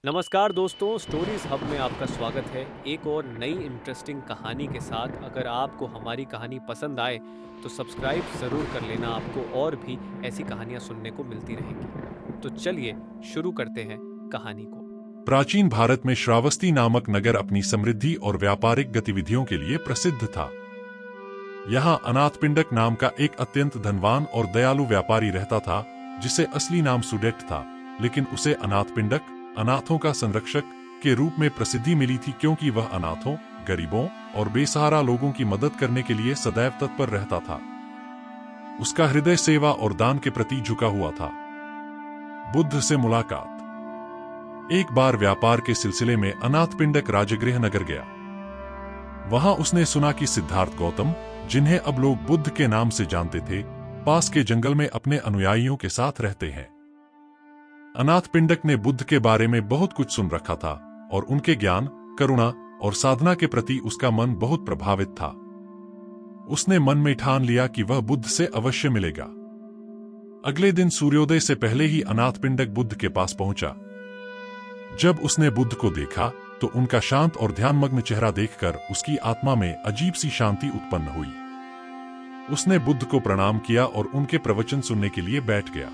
नमस्कार दोस्तों, stories hub में आपका स्वागत है। एक और नई इंटरेस्टिंग कहानी के साथ। अगर आपको हमारी कहानी पसंद आए तो सब्सक्राइब ज़रूर कर लेना, आपको और भी ऐसी कहानियां सुनने को मिलती रहेंगी। तो चलिए शुरू करते हैं कहानी को। प्राचीन भारत में श्रावस्ती नामक नगर अपनी समृद्धि और व्यापारिक गतिविधियों के लिए प्रसिद्ध था। यहाँ अनाथपिंडक नाम का एक अत्यंत धनवान और दयालु व्यापारी रहता था, जिसे असली नाम सुडेट था, लेकिन उसे अनाथपिंडक, अनाथों का संरक्षक के रूप में प्रसिद्धि मिली थी, क्योंकि वह अनाथों, गरीबों और बेसहारा लोगों की मदद करने के लिए सदैव तत्पर रहता था। उसका हृदय सेवा और दान के प्रति झुका हुआ था। बुद्ध से मुलाकात। एक बार व्यापार के सिलसिले में अनाथपिंडक राजगृह नगर गया। वहां उसने सुना कि सिद्धार्थ गौतम, जिन्हें अब लोग बुद्ध के नाम से जानते थे, पास के जंगल में अपने अनुयायियों के साथ रहते हैं। अनाथपिंडक ने बुद्ध के बारे में बहुत कुछ सुन रखा था और उनके ज्ञान, करुणा और साधना के प्रति उसका मन बहुत प्रभावित था। उसने मन में ठान लिया कि वह बुद्ध से अवश्य मिलेगा। अगले दिन सूर्योदय से पहले ही अनाथपिंडक बुद्ध के पास पहुंचा। जब उसने बुद्ध को देखा तो उनका शांत और ध्यानमग्न चेहरा देखकर उसकी आत्मा में अजीब सी शांति उत्पन्न हुई। उसने बुद्ध को प्रणाम किया और उनके प्रवचन सुनने के लिए बैठ गया।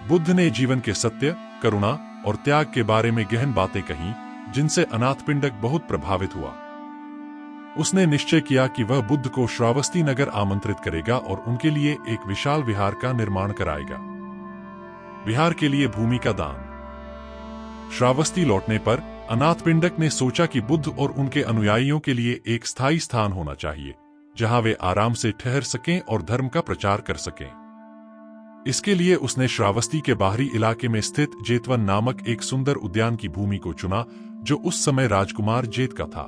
बुद्ध ने जीवन के सत्य, करुणा और त्याग के बारे में गहन बातें कहीं, जिनसे अनाथपिंडक बहुत प्रभावित हुआ। उसने निश्चय किया कि वह बुद्ध को श्रावस्ती नगर आमंत्रित करेगा और उनके लिए एक विशाल विहार का निर्माण कराएगा। विहार के लिए भूमि का दान। श्रावस्ती लौटने पर अनाथपिंडक ने सोचा कि बुद्ध और उनके अनुयायियों के लिए एक स्थायी स्थान होना चाहिए, जहां वे आराम से ठहर सकें और धर्म का प्रचार कर सकें। इसके लिए उसने श्रावस्ती के बाहरी इलाके में स्थित जेतवन नामक एक सुंदर उद्यान की भूमि को चुना, जो उस समय राजकुमार जेत का था।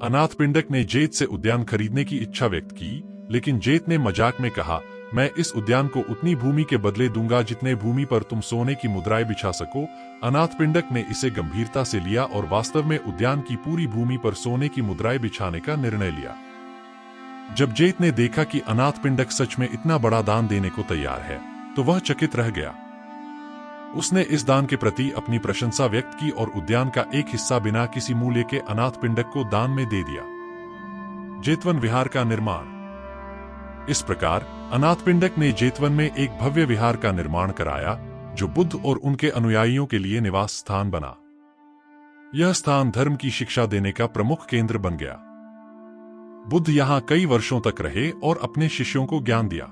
अनाथपिंडक ने जेत से उद्यान खरीदने की इच्छा व्यक्त की, लेकिन जेत ने मजाक में कहा, मैं इस उद्यान को उतनी भूमि के बदले दूंगा जितने भूमि पर तुम सोने की मुद्राएं बिछा सको। अनाथपिंडक ने इसे गंभीरता से लिया और वास्तव में उद्यान की पूरी भूमि पर सोने की मुद्राएं बिछाने का निर्णय लिया। जब जेत ने देखा कि अनाथपिंडक सच में इतना बड़ा दान देने को तैयार है, तो वह चकित रह गया। उसने इस दान के प्रति अपनी प्रशंसा व्यक्त की और उद्यान का एक हिस्सा बिना किसी मूल्य के अनाथपिंडक को दान में दे दिया। जेतवन विहार का निर्माण। इस प्रकार अनाथपिंडक ने जेतवन में एक भव्य विहार का निर्माण कराया, जो बुद्ध और उनके अनुयायियों के लिए निवास स्थान बना। यह स्थान धर्म की शिक्षा देने का प्रमुख केंद्र बन गया। बुद्ध यहां कई वर्षों तक रहे और अपने शिष्यों को ज्ञान दिया।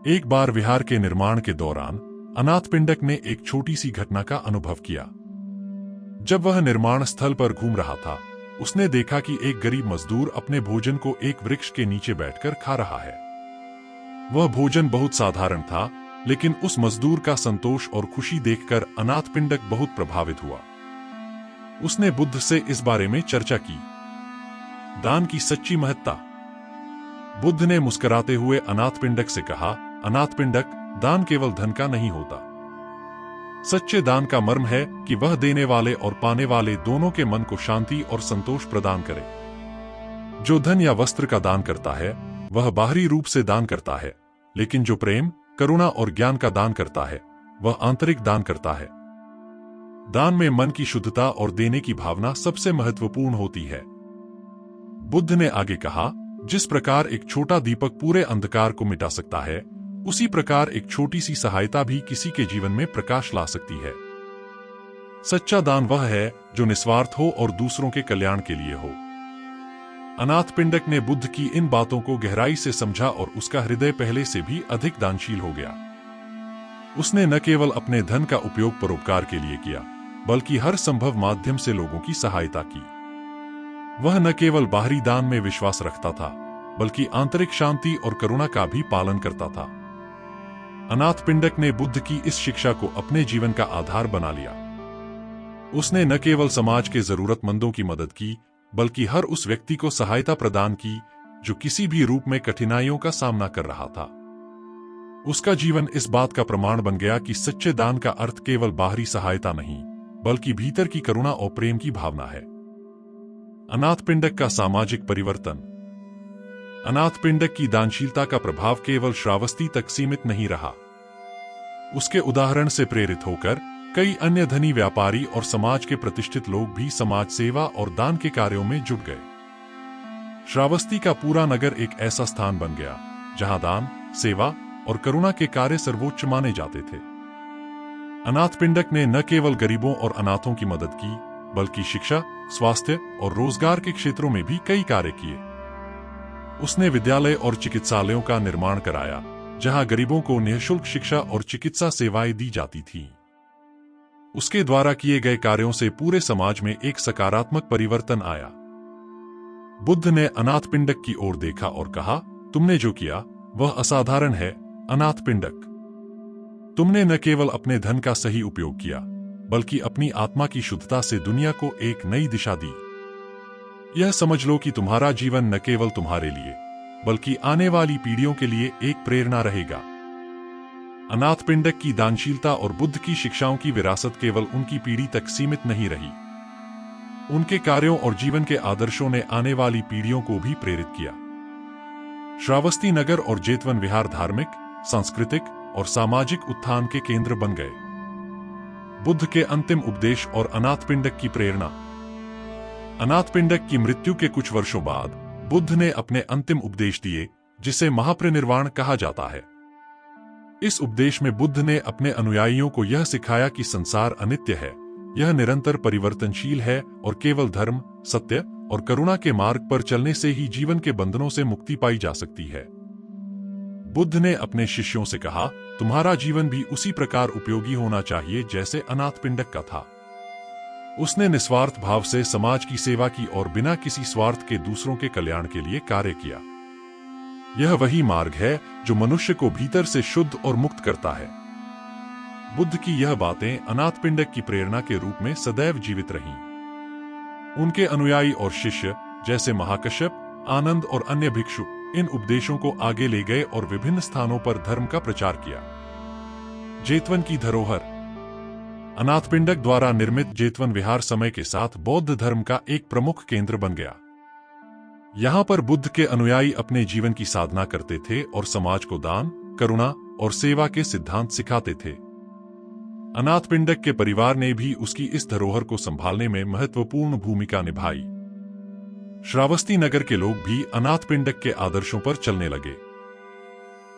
एक बार विहार के निर्माण के दौरान अनाथपिंडक ने एक छोटी सी घटना का अनुभव किया। जब वह निर्माण स्थल पर घूम रहा था, उसने देखा कि एक गरीब मजदूर अपने भोजन को एक वृक्ष के नीचे बैठकर खा रहा है। वह भोजन बहुत साधारण था, लेकिन उस मजदूर का संतोष और खुशी देखकर अनाथपिंडक बहुत प्रभावित हुआ। उसने बुद्ध से इस बारे में चर्चा की। दान की सच्ची महत्ता। बुद्ध ने मुस्कुराते हुए अनाथपिंडक से कहा, अनाथपिंडक, दान केवल धन का नहीं होता। सच्चे दान का मर्म है कि वह देने वाले और पाने वाले दोनों के मन को शांति और संतोष प्रदान करे। जो धन या वस्त्र का दान करता है, वह बाहरी रूप से दान करता है, लेकिन जो प्रेम, करुणा और ज्ञान का दान करता है, वह आंतरिक दान करता है। दान में मन की शुद्धता और देने की भावना सबसे महत्वपूर्ण होती है। बुद्ध ने आगे कहा, जिस प्रकार एक छोटा दीपक पूरे अंधकार को मिटा सकता है, उसी प्रकार एक छोटी सी सहायता भी किसी के जीवन में प्रकाश ला सकती है। सच्चा दान वह है जो निस्वार्थ हो और दूसरों के कल्याण के लिए हो। अनाथपिंडक ने बुद्ध की इन बातों को गहराई से समझा और उसका हृदय पहले से भी अधिक दानशील हो गया। उसने न केवल अपने धन का उपयोग परोपकार के लिए किया, बल्कि हर संभव माध्यम से लोगों की सहायता की। वह न केवल बाहरी दान में विश्वास रखता था, बल्कि आंतरिक शांति और करुणा का भी पालन करता था। अनाथपिंडक ने बुद्ध की इस शिक्षा को अपने जीवन का आधार बना लिया। उसने न केवल समाज के जरूरतमंदों की मदद की, बल्कि हर उस व्यक्ति को सहायता प्रदान की जो किसी भी रूप में कठिनाइयों का सामना कर रहा था। उसका जीवन इस बात का प्रमाण बन गया कि सच्चे दान का अर्थ केवल बाहरी सहायता नहीं, बल्कि भीतर की करुणा और प्रेम की भावना है। अनाथपिंडक का सामाजिक परिवर्तन। अनाथपिंडक की दानशीलता का प्रभाव केवल श्रावस्ती तक सीमित नहीं रहा। उसके उदाहरण से प्रेरित होकर कई अन्य धनी व्यापारी और समाज के प्रतिष्ठित लोग भी समाज सेवा और दान के कार्यों में जुट गए। श्रावस्ती का पूरा नगर एक ऐसा स्थान बन गया जहां दान, सेवा और करुणा के कार्य सर्वोच्च माने जाते थे। अनाथपिंडक ने न केवल गरीबों और अनाथों की मदद की, बल्कि शिक्षा, स्वास्थ्य और रोजगार के क्षेत्रों में भी कई कार्य किए। उसने विद्यालय और चिकित्सालयों का निर्माण कराया, जहां गरीबों को निःशुल्क शिक्षा और चिकित्सा सेवाएं दी जाती थीं। उसके द्वारा किए गए कार्यों से पूरे समाज में एक सकारात्मक परिवर्तन आया। बुद्ध ने अनाथपिंडक की ओर देखा और कहा, तुमने जो किया वह असाधारण है, अनाथपिंडक। तुमने न केवल अपने धन का सही उपयोग किया, बल्कि अपनी आत्मा की शुद्धता से दुनिया को एक नई दिशा दी। यह समझ लो कि तुम्हारा जीवन न केवल तुम्हारे लिए, बल्कि आने वाली पीढ़ियों के लिए एक प्रेरणा रहेगा। अनाथपिंडक की दानशीलता और बुद्ध की शिक्षाओं की विरासत केवल उनकी पीढ़ी तक सीमित नहीं रही। उनके कार्यों और जीवन के आदर्शों ने आने वाली पीढ़ियों को भी प्रेरित किया। श्रावस्ती नगर और जेतवन विहार धार्मिक, सांस्कृतिक और सामाजिक उत्थान के केंद्र बन गए। बुद्ध के अंतिम उपदेश और अनाथपिंडक की प्रेरणा। अनाथपिंडक की मृत्यु के कुछ वर्षों बाद बुद्ध ने अपने अंतिम उपदेश दिए, जिसे महापरिनिर्वाण कहा जाता है। इस उपदेश में बुद्ध ने अपने अनुयायियों को यह सिखाया कि संसार अनित्य है, यह निरंतर परिवर्तनशील है और केवल धर्म, सत्य और करुणा के मार्ग पर चलने से ही जीवन के बंधनों से मुक्ति पाई जा सकती है। बुद्ध ने अपने शिष्यों से कहा, तुम्हारा जीवन भी उसी प्रकार उपयोगी होना चाहिए जैसे अनाथपिंडक का था। उसने निस्वार्थ भाव से समाज की सेवा की और बिना किसी स्वार्थ के दूसरों के कल्याण के लिए कार्य किया। यह वही मार्ग है जो मनुष्य को भीतर से शुद्ध और मुक्त करता है। बुद्ध की यह बातें अनाथपिंडक की प्रेरणा के रूप में सदैव जीवित रहीं। उनके अनुयायी और शिष्य जैसे महाकश्यप, आनंद और अन्य भिक्षु इन उपदेशों को आगे ले गए और विभिन्न स्थानों पर धर्म का प्रचार किया। जेतवन की धरोहर। अनाथपिंडक द्वारा निर्मित जेतवन विहार समय के साथ बौद्ध धर्म का एक प्रमुख केंद्र बन गया। यहाँ पर बुद्ध के अनुयायी अपने जीवन की साधना करते थे और समाज को दान, करुणा और सेवा के सिद्धांत सिखाते थे। अनाथपिंडक के परिवार ने भी उसकी इस धरोहर को संभालने में महत्वपूर्ण भूमिका निभाई। श्रावस्ती नगर के लोग भी अनाथपिंडक के आदर्शों पर चलने लगे।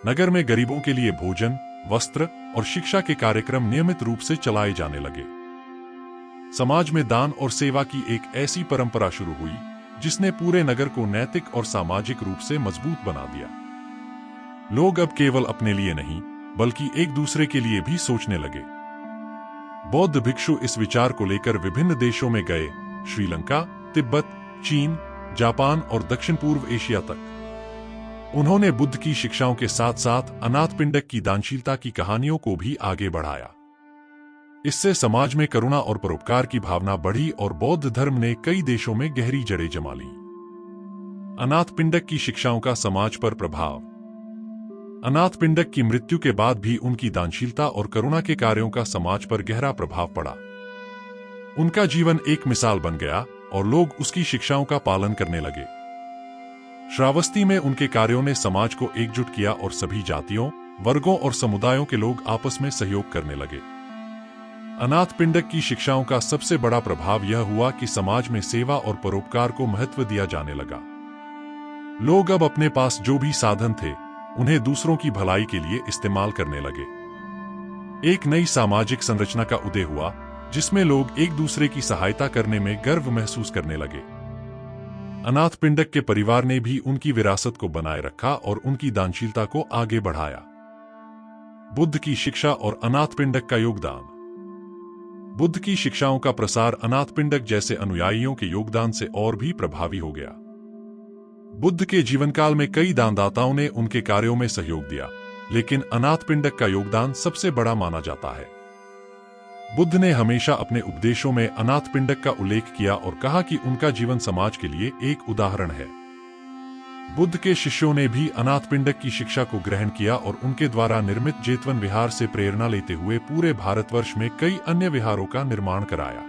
नगर में गरीबों के लिए भोजन, वस्त्र और शिक्षा के कार्यक्रम नियमित रूप से चलाए जाने लगे। समाज में दान और सेवा की एक ऐसी परंपरा शुरू हुई जिसने पूरे नगर को नैतिक और सामाजिक रूप से मजबूत बना दिया। लोग अब केवल अपने लिए नहीं, बल्कि एक दूसरे के लिए भी सोचने लगे। बौद्ध भिक्षु इस विचार को लेकर विभिन्न देशों में गए, श्रीलंका, तिब्बत, चीन, जापान और दक्षिण पूर्व एशिया तक। उन्होंने बुद्ध की शिक्षाओं के साथ साथ अनाथपिंडक की दानशीलता की कहानियों को भी आगे बढ़ाया। इससे समाज में करुणा और परोपकार की भावना बढ़ी और बौद्ध धर्म ने कई देशों में गहरी जड़ें जमा लीं। अनाथपिंडक की शिक्षाओं का समाज पर प्रभाव। अनाथपिंडक की मृत्यु के बाद भी उनकी दानशीलता और करुणा के कार्यों का समाज पर गहरा प्रभाव पड़ा। उनका जीवन एक मिसाल बन गया और लोग उसकी शिक्षाओं का पालन करने लगे। श्रावस्ती में उनके कार्यों ने समाज को एकजुट किया और सभी जातियों, वर्गों और समुदायों के लोग आपस में सहयोग करने लगे। अनाथपिंडक की शिक्षाओं का सबसे बड़ा प्रभाव यह हुआ कि समाज में सेवा और परोपकार को महत्व दिया जाने लगा। लोग अब अपने पास जो भी साधन थे, उन्हें दूसरों की भलाई के लिए इस्तेमाल करने लगे। एक नई सामाजिक संरचना का उदय हुआ, जिसमें लोग एक दूसरे की सहायता करने में गर्व महसूस करने लगे। अनाथपिंडक के परिवार ने भी उनकी विरासत को बनाए रखा और उनकी दानशीलता को आगे बढ़ाया। बुद्ध की शिक्षा और अनाथपिंडक का योगदान। बुद्ध की शिक्षाओं का प्रसार अनाथपिंडक जैसे अनुयायियों के योगदान से और भी प्रभावी हो गया। बुद्ध के जीवनकाल में कई दानदाताओं ने उनके कार्यों में सहयोग दिया, लेकिन अनाथपिंडक का योगदान सबसे बड़ा माना जाता है। बुद्ध ने हमेशा अपने उपदेशों में अनाथपिंडक का उल्लेख किया और कहा कि उनका जीवन समाज के लिए एक उदाहरण है। बुद्ध के शिष्यों ने भी अनाथपिंडक की शिक्षा को ग्रहण किया और उनके द्वारा निर्मित जेतवन विहार से प्रेरणा लेते हुए पूरे भारतवर्ष में कई अन्य विहारों का निर्माण कराया।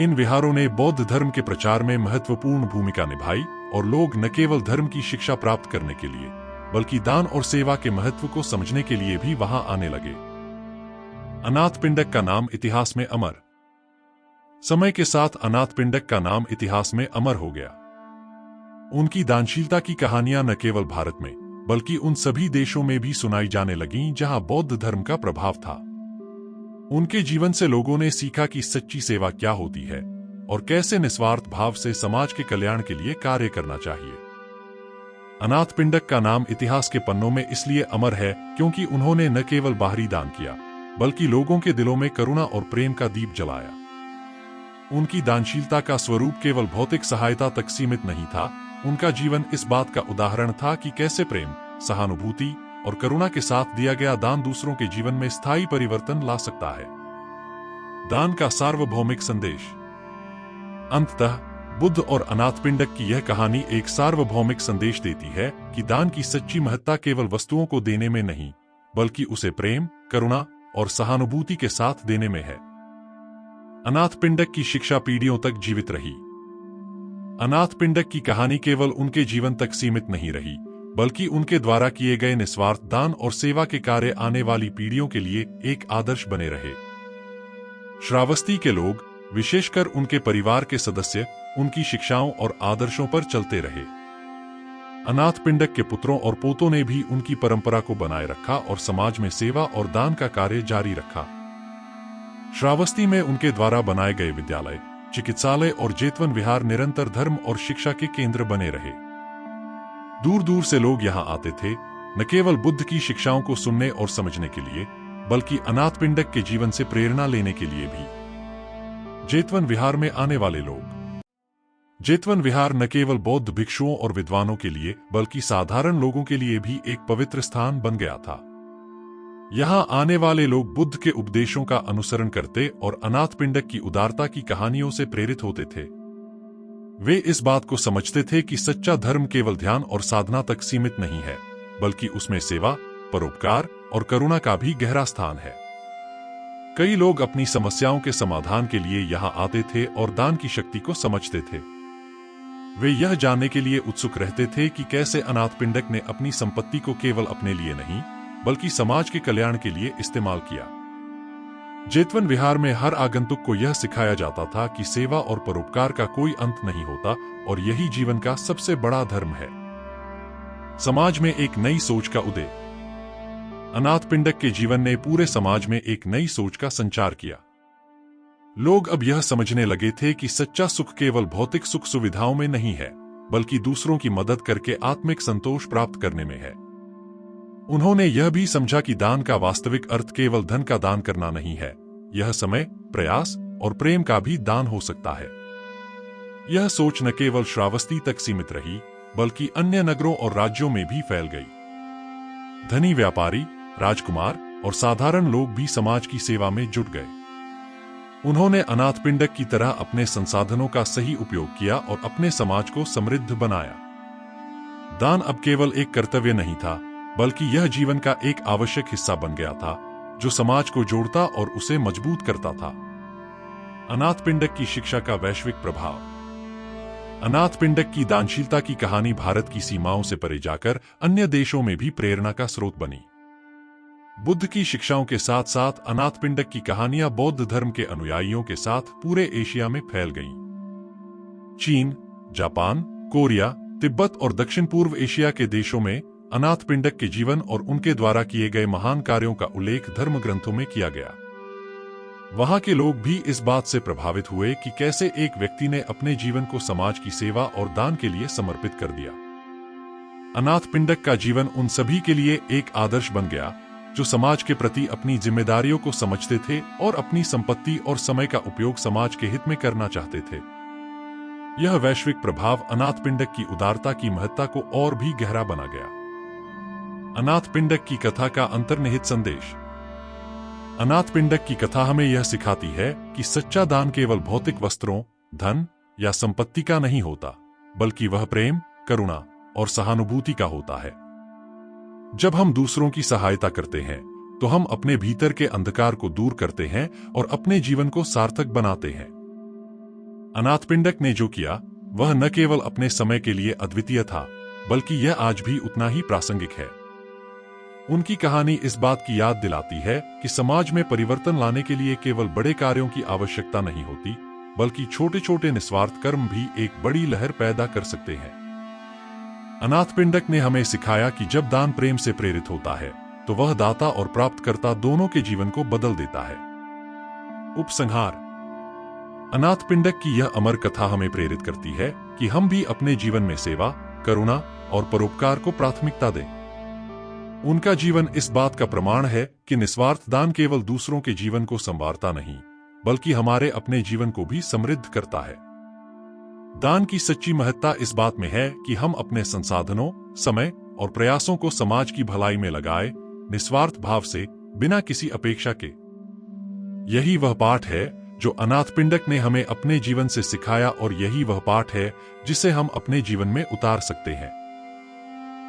इन विहारों ने बौद्ध धर्म के प्रचार में महत्वपूर्ण भूमिका निभाई और लोग न केवल धर्म की शिक्षा प्राप्त करने के लिए, बल्कि दान और सेवा के महत्व को समझने के लिए भी वहां आने लगे। अनाथपिंडक का नाम इतिहास में अमर। समय के साथ अनाथपिंडक का नाम इतिहास में अमर हो गया। उनकी दानशीलता की कहानियां न केवल भारत में बल्कि उन सभी देशों में भी सुनाई जाने लगीं जहां बौद्ध धर्म का प्रभाव था। उनके जीवन से लोगों ने सीखा कि सच्ची सेवा क्या होती है और कैसे निस्वार्थ भाव से समाज के कल्याण के लिए कार्य करना चाहिए। अनाथपिंडक का नाम इतिहास के पन्नों में इसलिए अमर है क्योंकि उन्होंने न केवल बाहरी दान किया बल्कि लोगों के दिलों में करुणा और प्रेम का दीप जलाया। उनकी दानशीलता का स्वरूप केवल भौतिक सहायता तक सीमित नहीं था, उनका जीवन इस बात का उदाहरण था कि कैसे प्रेम, सहानुभूति और करुणा के साथ दिया गया दान दूसरों के जीवन में स्थायी परिवर्तन ला सकता है। दान का सार्वभौमिक संदेश। अंततः बुद्ध और अनाथपिंडक की यह कहानी एक सार्वभौमिक संदेश देती है कि दान की सच्ची महत्ता केवल वस्तुओं को देने में नहीं बल्कि उसे प्रेम, करुणा और सहानुभूति के साथ देने में है। अनाथपिंडक की शिक्षा पीढ़ियों तक जीवित रही। अनाथपिंडक की कहानी केवल उनके जीवन तक सीमित नहीं रही बल्कि उनके द्वारा किए गए निस्वार्थ दान और सेवा के कार्य आने वाली पीढ़ियों के लिए एक आदर्श बने रहे। श्रावस्ती के लोग, विशेषकर उनके परिवार के सदस्य, उनकी शिक्षाओं और आदर्शों पर चलते रहे। अनाथपिंडक के पुत्रों और पोतों ने भी उनकी परंपरा को बनाए रखा और समाज में सेवा और दान का कार्य जारी रखा। श्रावस्ती में उनके द्वारा बनाए गए विद्यालय, चिकित्सालय और जेतवन विहार निरंतर धर्म और शिक्षा के केंद्र बने रहे। दूर दूर से लोग यहाँ आते थे, न केवल बुद्ध की शिक्षाओं को सुनने और समझने के लिए बल्कि अनाथपिंडक के जीवन से प्रेरणा लेने के लिए भी। जेतवन विहार में आने वाले लोग। जेतवन विहार न केवल बौद्ध भिक्षुओं और विद्वानों के लिए बल्कि साधारण लोगों के लिए भी एक पवित्र स्थान बन गया था। यहां आने वाले लोग बुद्ध के उपदेशों का अनुसरण करते और अनाथपिंडक की उदारता की कहानियों से प्रेरित होते थे। वे इस बात को समझते थे कि सच्चा धर्म केवल ध्यान और साधना तक सीमित नहीं है बल्कि उसमें सेवा, परोपकार और करुणा का भी गहरा स्थान है। कई लोग अपनी समस्याओं के समाधान के लिए यहाँ आते थे और दान की शक्ति को समझते थे। वे यह जानने के लिए उत्सुक रहते थे कि कैसे अनाथपिंडक ने अपनी संपत्ति को केवल अपने लिए नहीं बल्कि समाज के कल्याण के लिए इस्तेमाल किया। जेतवन विहार में हर आगंतुक को यह सिखाया जाता था कि सेवा और परोपकार का कोई अंत नहीं होता और यही जीवन का सबसे बड़ा धर्म है। समाज में एक नई सोच का उदय। अनाथपिंडक के जीवन ने पूरे समाज में एक नई सोच का संचार किया। लोग अब यह समझने लगे थे कि सच्चा सुख केवल भौतिक सुख सुविधाओं में नहीं है बल्कि दूसरों की मदद करके आत्मिक संतोष प्राप्त करने में है। उन्होंने यह भी समझा कि दान का वास्तविक अर्थ केवल धन का दान करना नहीं है, यह समय, प्रयास और प्रेम का भी दान हो सकता है। यह सोच न केवल श्रावस्ती तक सीमित रही बल्कि अन्य नगरों और राज्यों में भी फैल गई। धनी व्यापारी, राजकुमार और साधारण लोग भी समाज की सेवा में जुट गए। उन्होंने अनाथपिंडक की तरह अपने संसाधनों का सही उपयोग किया और अपने समाज को समृद्ध बनाया। दान अब केवल एक कर्तव्य नहीं था बल्कि यह जीवन का एक आवश्यक हिस्सा बन गया था जो समाज को जोड़ता और उसे मजबूत करता था। अनाथपिंडक की शिक्षा का वैश्विक प्रभाव। अनाथपिंडक की दानशीलता की कहानी भारत की सीमाओं से परे जाकर अन्य देशों में भी प्रेरणा का स्रोत बनी। बुद्ध की शिक्षाओं के साथ साथ अनाथपिंडक की कहानियां बौद्ध धर्म के अनुयायियों के साथ पूरे एशिया में फैल गईं। चीन, जापान, कोरिया, तिब्बत और दक्षिण पूर्व एशिया के देशों में अनाथपिंडक के जीवन और उनके द्वारा किए गए महान कार्यों का उल्लेख धर्म ग्रंथों में किया गया। वहां के लोग भी इस बात से प्रभावित हुए कि कैसे एक व्यक्ति ने अपने जीवन को समाज की सेवा और दान के लिए समर्पित कर दिया। अनाथपिंडक का जीवन उन सभी के लिए एक आदर्श बन गया जो समाज के प्रति अपनी जिम्मेदारियों को समझते थे और अपनी संपत्ति और समय का उपयोग समाज के हित में करना चाहते थे। यह वैश्विक प्रभाव अनाथपिंडक की उदारता की महत्ता को और भी गहरा बना गया। अनाथपिंडक की कथा का अंतर्निहित संदेश। अनाथपिंडक की कथा हमें यह सिखाती है कि सच्चा दान केवल भौतिक वस्त्रों, धन या संपत्ति का नहीं होता बल्कि वह प्रेम, करुणा और सहानुभूति का होता है। जब हम दूसरों की सहायता करते हैं तो हम अपने भीतर के अंधकार को दूर करते हैं और अपने जीवन को सार्थक बनाते हैं। अनाथपिंडक ने जो किया वह न केवल अपने समय के लिए अद्वितीय था बल्कि यह आज भी उतना ही प्रासंगिक है। उनकी कहानी इस बात की याद दिलाती है कि समाज में परिवर्तन लाने के लिए केवल बड़े कार्यों की आवश्यकता नहीं होती, बल्कि छोटे छोटे निस्वार्थ कर्म भी एक बड़ी लहर पैदा कर सकते हैं। अनाथपिंडक ने हमें सिखाया कि जब दान प्रेम से प्रेरित होता है तो वह दाता और प्राप्तकर्ता दोनों के जीवन को बदल देता है। उपसंहार। अनाथपिंडक की यह अमर कथा हमें प्रेरित करती है कि हम भी अपने जीवन में सेवा, करुणा और परोपकार को प्राथमिकता दें। उनका जीवन इस बात का प्रमाण है कि निस्वार्थ दान केवल दूसरों के जीवन को संवारता नहीं, बल्कि हमारे अपने जीवन को भी समृद्ध करता है। दान की सच्ची महत्ता इस बात में है कि हम अपने संसाधनों, समय और प्रयासों को समाज की भलाई में लगाए, निस्वार्थ भाव से, बिना किसी अपेक्षा के। यही वह पाठ है जो अनाथपिंडक ने हमें अपने जीवन से सिखाया, और यही वह पाठ है जिसे हम अपने जीवन में उतार सकते हैं।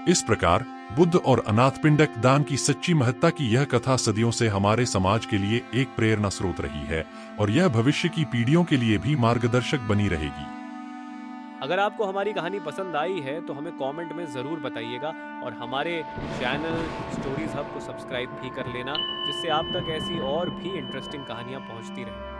इस प्रकार बुद्ध और अनाथपिंडक दान की सच्ची महत्ता की यह कथा सदियों से हमारे समाज के लिए एक प्रेरणा स्रोत रही है, और यह भविष्य की पीढ़ियों के लिए भी मार्गदर्शक बनी रहेगी। अगर आपको हमारी कहानी पसंद आई है तो हमें कमेंट में ज़रूर बताइएगा, और हमारे चैनल स्टोरीज हब को सब्सक्राइब भी कर लेना, जिससे आप तक ऐसी और भी इंटरेस्टिंग कहानियाँ पहुँचती रहें।